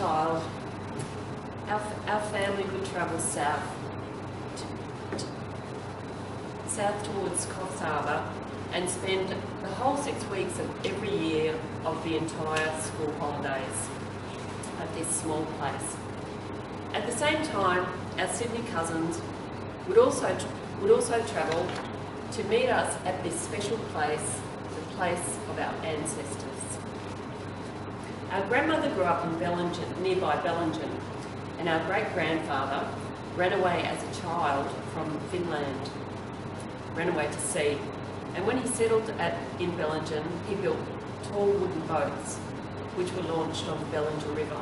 child, our family would travel south towards Coffs Harbour and spend the whole 6 weeks of every year of the entire school holidays at this small place. At the same time, our Sydney cousins would also travel to meet us at this special place, the place of our ancestors. Our grandmother grew up in nearby Bellingen, and our great-grandfather ran away as a child from Finland, ran away to sea. And when he settled in Bellingen, he built tall wooden boats, which were launched on the Bellingen River.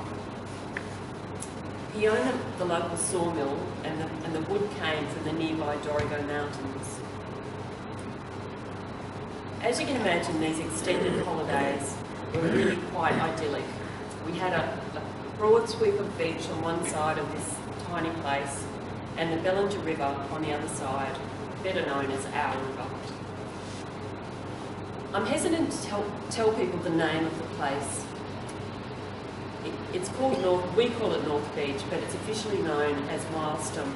He owned the local sawmill, and the wood came from the nearby Dorrigo Mountains. As you can imagine, these extended holidays were really quite idyllic. We had a broad sweep of beach on one side of this tiny place, and the Bellingen River on the other side, better known as our river. I'm hesitant to tell people the name of the place. It's called we call it North Beach, but it's officially known as Milestone.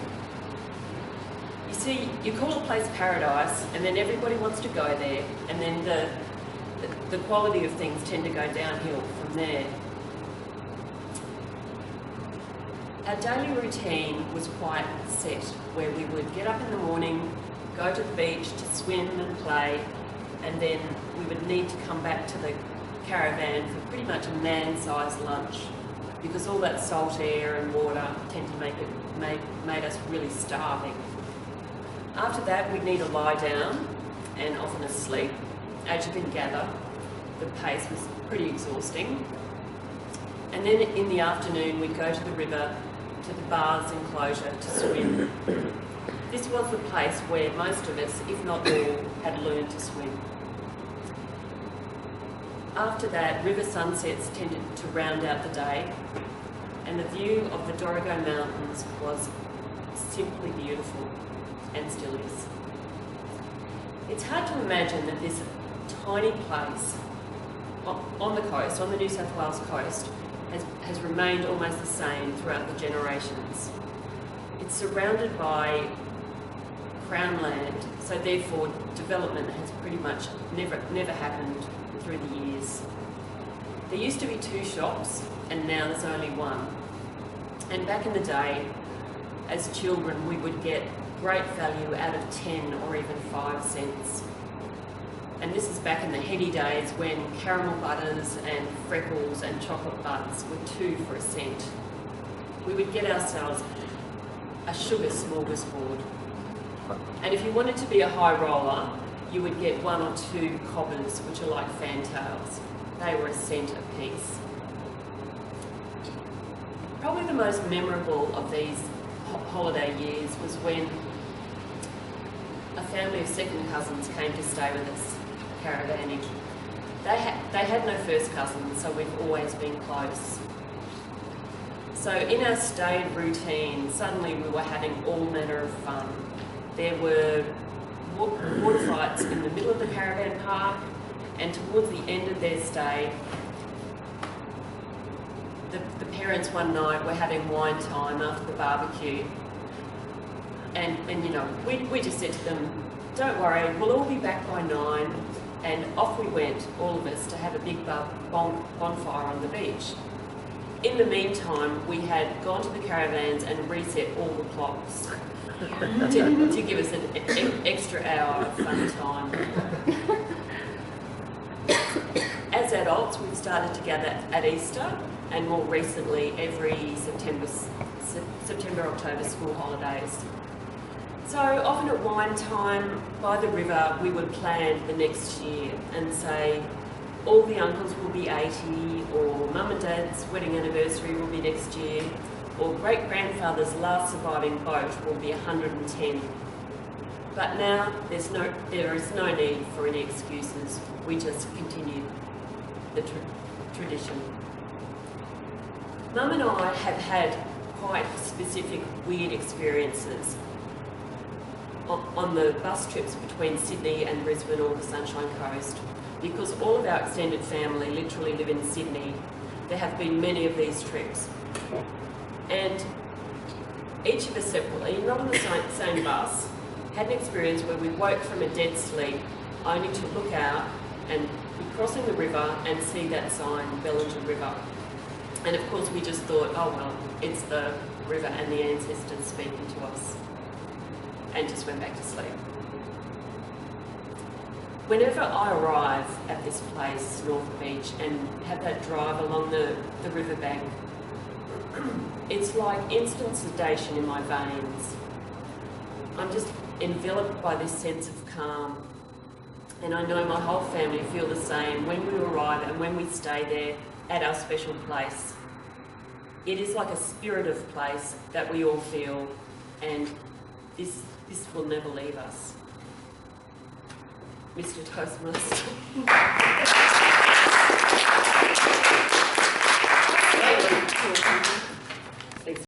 You see, you call a place paradise, and then everybody wants to go there, and then the quality of things tend to go downhill from there. Our daily routine was quite set, where we would get up in the morning, go to the beach to swim and play, and then we would need to come back to the caravan for pretty much a man-sized lunch, because all that salt air and water tend to made us really starving. After that, we'd need to lie down and often asleep. As you can gather, the pace was pretty exhausting. And then in the afternoon, we'd go to the river, to the baths enclosure to swim. This was the place where most of us, if not all, had learned to swim. After that, river sunsets tended to round out the day, and the view of the Dorrigo Mountains was simply beautiful, and still is. It's hard to imagine that this tiny place on the coast, on the New South Wales coast, has remained almost the same throughout the generations. It's surrounded by Crown land, so therefore development has pretty much never happened through the years. There used to be 2 shops, and now there's only one. And back in the day, as children, we would get great value out of 10 or even 5 cents. And this is back in the heady days when caramel butters and freckles and chocolate butts were 2 for a cent. We would get ourselves a sugar smorgasbord. And if you wanted to be a high roller, you would get 1 or 2 cobbers, which are like fantails. They were a cent a piece. Probably the most memorable of these holiday years was when a family of second cousins came to stay with us, caravanning. They had no first cousins, so we've always been close. So in our staid routine, suddenly we were having all manner of fun. There were water fights in the middle of the caravan park, and towards the end of their stay, the parents one night were having wine time after the barbecue, and you know, we just said to them, don't worry, we'll all be back by 9, and off we went, all of us, to have a big bonfire on the beach. In the meantime, we had gone to the caravans and reset all the clocks to give us an extra hour of fun time. As adults, we've started to gather at Easter, and more recently every September-October school holidays. So often at wine time by the river, we would plan the next year and say, all the uncles will be 80, or mum and dad's wedding anniversary will be next year, or great-grandfather's last surviving boat will be 110. But now there is no need for any excuses. We just continue the tradition. Mum and I have had quite specific weird experiences on the bus trips between Sydney and Brisbane or the Sunshine Coast, because all of our extended family literally live in Sydney, there have been many of these trips. And each of us separately, not on the same bus, had an experience where we woke from a dead sleep only to look out and be crossing the river and see that sign, Bellinger River. And of course we just thought, oh well, it's the river and the ancestors speaking to us, and just went back to sleep. Whenever I arrive at this place, North Beach, and have that drive along the riverbank, it's like instant sedation in my veins. I'm just enveloped by this sense of calm. And I know my whole family feel the same when we arrive and when we stay there at our special place. It is like a spirit of place that we all feel, and this will never leave us. Mr. Toastmaster.